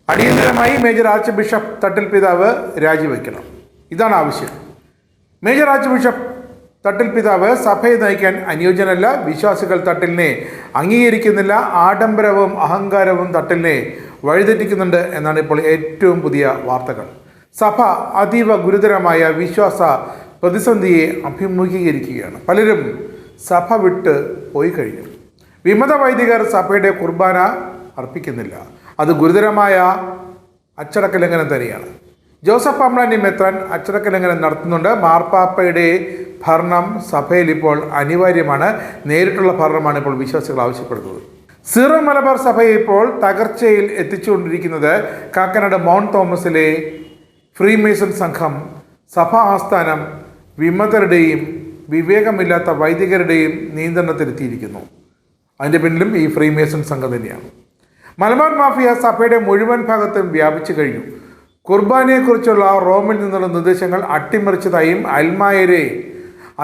അടിയന്തരമായി major arch bishop തട്ടിൽ പിതാവ് രാജിവെക്കണം. ഇതാണ് ആവശ്യം. മേജർ ആർച്ച് ബിഷപ്പ് തട്ടിൽ പിതാവ് സഭയെ നയിക്കാൻ അനുയോജ്യനല്ല. വിശ്വാസികൾ തട്ടിലിനെ അംഗീകരിക്കുന്നില്ല. ആഡംബരവും അഹങ്കാരവും തട്ടിലിനെ വഴിതെറ്റിക്കുന്നുണ്ട് എന്നാണ് ഇപ്പോൾ ഏറ്റവും പുതിയ വാർത്തകൾ. സഭ അതീവ ഗുരുതരമായ വിശ്വാസ പ്രതിസന്ധിയെ അഭിമുഖീകരിക്കുകയാണ്. പലരും സഭ വിട്ട് പോയി കഴിഞ്ഞു. വിമത വൈദികർ സഭയുടെ കുർബാന അർപ്പിക്കുന്നില്ല. അത് ഗുരുതരമായ അച്ചടക്ക ലംഘനം തന്നെയാണ്. ജോസഫ് പാംബ്ലാനി മെത്രാൻ അച്ചടക്ക ലംഘനം നടത്തുന്നുണ്ട്. മാർപ്പാപ്പയുടെ ഭരണം സഭയിൽ ഇപ്പോൾ അനിവാര്യമാണ്. നേരിട്ടുള്ള ഭരണമാണ് ഇപ്പോൾ വിശ്വാസികൾ ആവശ്യപ്പെടുന്നത്. സീറോ മലബാർ സഭയെ ഇപ്പോൾ തകർച്ചയിൽ എത്തിച്ചുകൊണ്ടിരിക്കുന്നത് കാക്കനാട് മൗണ്ട് തോമസിലെ ഫ്രീമേസൺ സംഘം സഭാ ആസ്ഥാനം വിമതരുടെയും വിവേകമില്ലാത്ത വൈദികരുടെയും നിയന്ത്രണത്തിലെത്തിയിരിക്കുന്നു. അതിൻ്റെ പിന്നിലും ഈ ഫ്രീമേസൺ സംഘം തന്നെയാണ്. മലബാർ മാഫിയ സഭയുടെ മുഴുവൻ ഭാഗത്തും വ്യാപിച്ചു കഴിഞ്ഞു. കുർബാനയെക്കുറിച്ചുള്ള റോമിൽ നിന്നുള്ള നിർദ്ദേശങ്ങൾ അട്ടിമറിച്ചതായും അൽമായരെ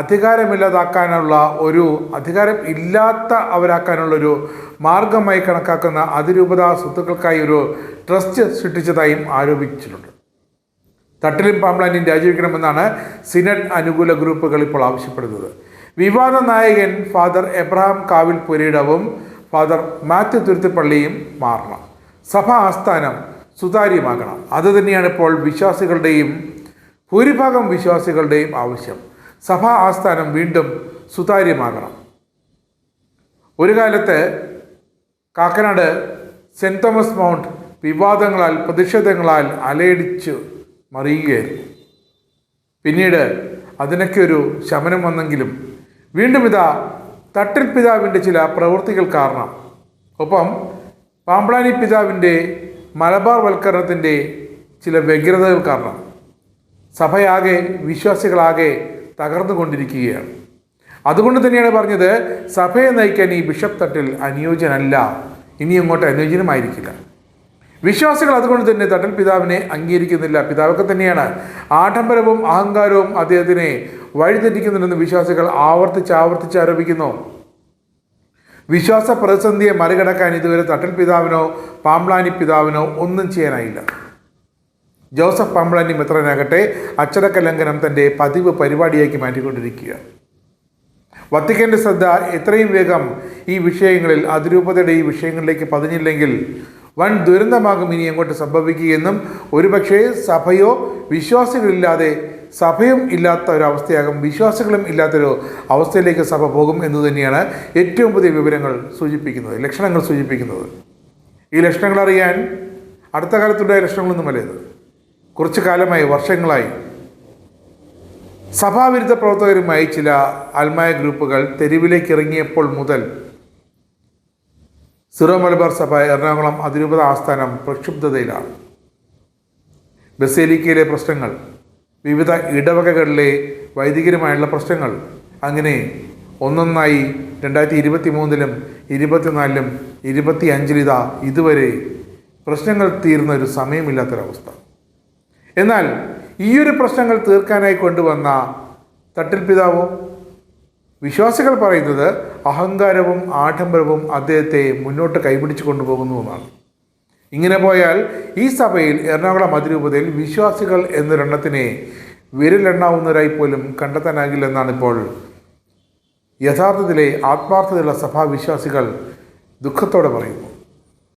അധികാരം ഇല്ലാത്ത അവരാക്കാനുള്ളൊരു മാർഗമായി കണക്കാക്കുന്ന അതിരൂപത സ്വത്തുക്കൾക്കായി ഒരു ട്രസ്റ്റ് സൃഷ്ടിച്ചതായും ആരോപിച്ചിട്ടുണ്ട്. തട്ടിലും പാംബ്ലാനിയും രാജിവെക്കണമെന്നാണ് സിനഡ് അനുകൂല ഗ്രൂപ്പുകൾ ഇപ്പോൾ ആവശ്യപ്പെടുന്നത്. വിവാദ നായകൻ ഫാദർ എബ്രഹാം കാവിൽ പുരയിടവും ഫാദർ മാത്യു തുരുത്തിപ്പള്ളിയും മാറണം. സഭാ ആസ്ഥാനം സുതാര്യമാകണം. അതുതന്നെയാണ് ഇപ്പോൾ ഭൂരിഭാഗം വിശ്വാസികളുടെയും ആവശ്യം. സഭാ ആസ്ഥാനം വീണ്ടും സുതാര്യമാകണം. ഒരു കാലത്ത് കാക്കനാട് സെൻറ് തോമസ് മൗണ്ട് വിവാദങ്ങളാൽ പ്രതിഷേധങ്ങളാൽ അലയടിച്ച് മറിയുകയായിരുന്നു. പിന്നീട് അതിനൊക്കെ ഒരു ശമനം വന്നെങ്കിലും വീണ്ടും ഇതാ തട്ടിൽ പിതാവിൻ്റെ ചില പ്രവൃത്തികൾ കാരണം, ഒപ്പം പാംബ്ലാനി പിതാവിൻ്റെ മലബാർ വൽക്കരണത്തിൻ്റെ ചില വ്യഗ്രതകൾ കാരണം സഭയാകെ വിശ്വാസികളാകെ തകർന്നുകൊണ്ടിരിക്കുകയാണ്. അതുകൊണ്ട് തന്നെയാണ് പറഞ്ഞത്, സഭയെ നയിക്കാൻ ഈ ബിഷപ്പ് തട്ടിൽ അനുയോജ്യനല്ല, ഇനി അങ്ങോട്ട് അനുയോജ്യനുമായിരിക്കില്ല. വിശ്വാസികൾ അതുകൊണ്ട് തന്നെ തട്ടിൽ പിതാവിനെ അംഗീകരിക്കുന്നില്ല. പിതാവൊക്കെ തന്നെയാണ് ആഡംബരവും അഹങ്കാരവും അദ്ദേഹത്തിനെ വഴിതെറ്റിക്കുന്നുണ്ടെന്ന് വിശ്വാസികൾ ആവർത്തിച്ച് ആരോപിക്കുന്നു. വിശ്വാസ പ്രതിസന്ധിയെ മറികടക്കാൻ ഇതുവരെ തട്ടിൽ പിതാവിനോ പാംബ്ലാനി പിതാവിനോ ഒന്നും ചെയ്യാനായില്ല. ജോസഫ് പാംബ്ലാനി മെത്രാനാകട്ടെ അച്ചടക്ക ലംഘനം തൻ്റെ പതിവ് പരിപാടിയാക്കി മാറ്റിക്കൊണ്ടിരിക്കുകയാണ്. വത്തിക്കാൻ്റെ ശ്രദ്ധ എത്രയും വേഗം ഈ വിഷയങ്ങളിൽ, അതിരൂപതയുടെ ഈ വിഷയങ്ങളിലേക്ക് പതിഞ്ഞില്ലെങ്കിൽ വൻ ദുരന്തമാകും ഇനി അങ്ങോട്ട് സംഭവിക്കുകയെന്നും ഒരുപക്ഷേ സഭയോ വിശ്വാസികളില്ലാതെ സഭയും ഇല്ലാത്ത ഒരവസ്ഥയാകും, വിശ്വാസികളും ഇല്ലാത്തൊരു അവസ്ഥയിലേക്ക് സഭ പോകും എന്ന് തന്നെയാണ് ഏറ്റവും പുതിയ വിവരങ്ങൾ സൂചിപ്പിക്കുന്നത്, ലക്ഷണങ്ങൾ സൂചിപ്പിക്കുന്നത്. ഈ ലക്ഷണങ്ങൾ അറിയാൻ അടുത്ത കാലത്തുണ്ടായ ലക്ഷണങ്ങളൊന്നുമല്ല ഇത്. കുറച്ചു കാലമായി, വർഷങ്ങളായി സഭാവിരുദ്ധ പ്രവർത്തകരുമായി ചില ആത്മായ ഗ്രൂപ്പുകൾ തെരുവിലേക്ക് ഇറങ്ങിയപ്പോൾ മുതൽ സീറോ മലബാർ സഭ എറണാകുളം അതിരൂപത ആസ്ഥാനം പ്രക്ഷുബ്ധതയിലാണ്. ബസേലിക്കയിലെ പ്രശ്നങ്ങൾ, വിവിധ ഇടവകകളിലെ വൈദികരുമായുള്ള പ്രശ്നങ്ങൾ, അങ്ങനെ ഒന്നൊന്നായി 2023-ലും 2024-ലും 2025-ലും ഇതുവരെ പ്രശ്നങ്ങൾ തീർന്ന ഒരു സമയമില്ലാത്തൊരവസ്ഥ. എന്നാൽ ഈയൊരു പ്രശ്നങ്ങൾ തീർക്കാനായി കൊണ്ടുവന്ന തട്ടിൽ പിതാവോ, വിശ്വാസികൾ പറയുന്നത് അഹങ്കാരവും ആഡംബരവും അദ്ദേഹത്തെ മുന്നോട്ട് കൈപിടിച്ചു കൊണ്ടുപോകുന്നുവെന്നാണ്. ഇങ്ങനെ പോയാൽ ഈ സഭയിൽ എറണാകുളം അതിരൂപതയിൽ വിശ്വാസികൾ എന്നൊരെണ്ണത്തിനെ വിരലെണ്ണാവുന്നവരായി പോലും കണ്ടെത്താനാകില്ലെന്നാണ് ഇപ്പോൾ യഥാർത്ഥത്തിലെ ആത്മാർത്ഥതയുള്ള സഭാവിശ്വാസികൾ ദുഃഖത്തോടെ പറയുന്നു.